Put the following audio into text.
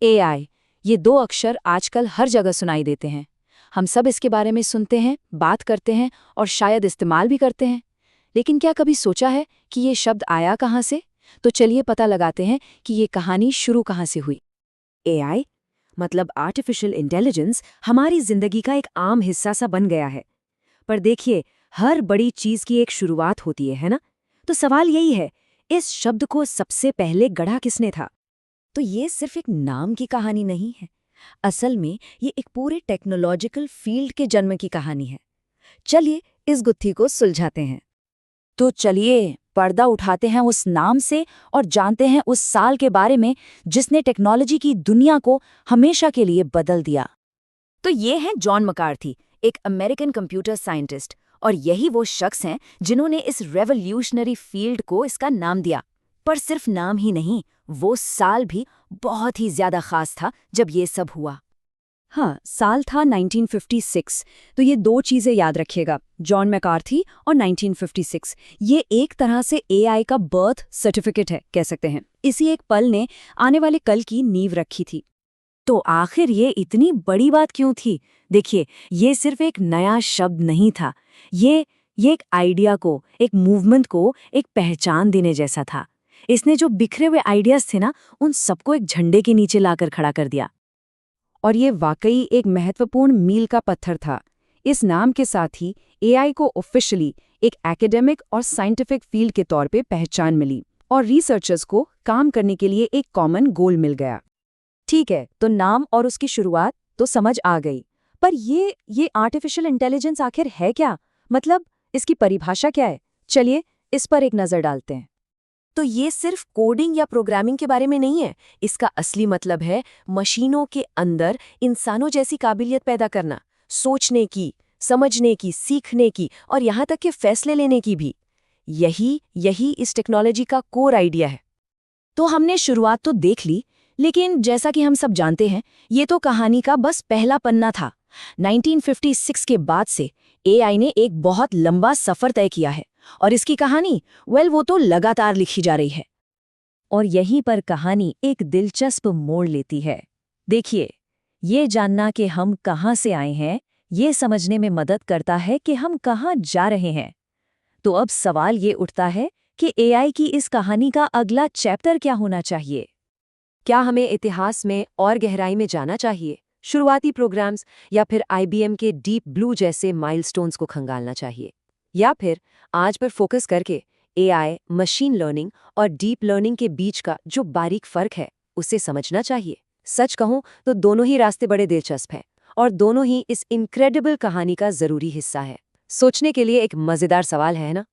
AI, ये दो अक्षर आजकल हर जगह सुनाई देते हैं। हम सब इसके बारे में सुनते हैं, बात करते हैं और शायद इस्तेमाल भी करते हैं। लेकिन क्या कभी सोचा है कि ये शब्द आया कहाँ से? तो चलिए पता लगाते हैं कि ये कहानी शुरू कहाँ से हुई। एआई मतलब आर्टिफिशियल इंटेलिजेंस हमारी जिंदगी का एक आम हिस्सा सा बन गया है। पर देखिए, हर बड़ी चीज की एक शुरुआत होती है ना? तो सवाल यही है, इस शब्द को सबसे पहले गढ़ा किसने था? तो ये सिर्फ एक नाम की कहानी नहीं है। असल में ये एक पूरे टेक्नोलॉजिकल फील्ड के जन्म की कहानी है। चलिए इस गुत्थी को सुलझाते हैं। तो चलिए पर्दा उठाते हैं उस नाम से और जानते हैं उस साल के बारे में जिसने टेक्नोलॉजी की दुनिया को हमेशा के लिए बदल दिया। तो ये हैं जॉन मैकार्थी, एक अमेरिकन कंप्यूटर साइंटिस्ट, और यही वो शख्स हैं जिन्होंने इस रेवोल्यूशनरी फील्ड को इसका नाम दिया। पर सिर्फ नाम ही नहीं, वो साल भी बहुत ही ज्यादा खास था जब ये सब हुआ। हाँ, साल था 1956। तो ये दो चीज़ें याद रखिएगा, जॉन मैकार्थी और 1956। ये एक तरह से एआई का बर्थ सर्टिफिकेट है, कह सकते हैं। इसी एक पल ने आने वाले कल की नींव रखी थी। तो आखिर ये इतनी बड़ी बात क्यों थी? देखिए, ये सिर्फ एक नया शब्द नहीं था। ये एक आइडिया को, एक मूवमेंट को एक पहचान देने जैसा था। इसने जो बिखरे हुए आइडियाज थे ना, उन सबको एक झंडे के नीचे लाकर खड़ा कर दिया। और ये वाकई एक महत्वपूर्ण मील का पत्थर था। इस नाम के साथ ही एआई को ऑफिशियली एक एकेडमिक और साइंटिफिक फील्ड के तौर पे पहचान मिली और रिसर्चर्स को काम करने के लिए एक कॉमन गोल मिल गया। ठीक है, तो नाम और उसकी शुरुआत तो समझ आ गई, पर ये आर्टिफिशियल इंटेलिजेंस आखिर है क्या? मतलब इसकी परिभाषा क्या है? चलिए इस पर एक नज़र डालते हैं। तो ये सिर्फ कोडिंग या प्रोग्रामिंग के बारे में नहीं है। इसका असली मतलब है मशीनों के अंदर इंसानों जैसी काबिलियत पैदा करना, सोचने की, समझने की, सीखने की और यहाँ तक कि फैसले लेने की भी। यही इस टेक्नोलॉजी का कोर आइडिया है। तो हमने शुरुआत तो देख ली, लेकिन जैसा कि हम सब जानते हैं, ये तो कहानी का बस पहला पन्ना था। 1956 के बाद से एआई ने एक बहुत लंबा सफर तय किया है और इसकी कहानी वो तो लगातार लिखी जा रही है। और यहीं पर कहानी एक दिलचस्प मोड़ लेती है। देखिए, ये जानना कि हम कहाँ से आए हैं, ये समझने में मदद करता है कि हम कहाँ जा रहे हैं। तो अब सवाल ये उठता है कि एआई की इस कहानी का अगला चैप्टर क्या होना चाहिए? क्या हमें इतिहास में और गहराई में जाना चाहिए, शुरुआती प्रोग्राम्स, या फिर आईबीएम के डीप ब्लू जैसे माइलस्टोन्स को खंगालना चाहिए, या फिर आज पर फोकस करके एआई, मशीन लर्निंग और डीप लर्निंग के बीच का जो बारीक फर्क है उसे समझना चाहिए? सच कहूं तो दोनों ही रास्ते बड़े दिलचस्प हैं और दोनों ही इस इनक्रेडिबल कहानी का जरूरी हिस्सा है। सोचने के लिए एक मजेदार सवाल है ना?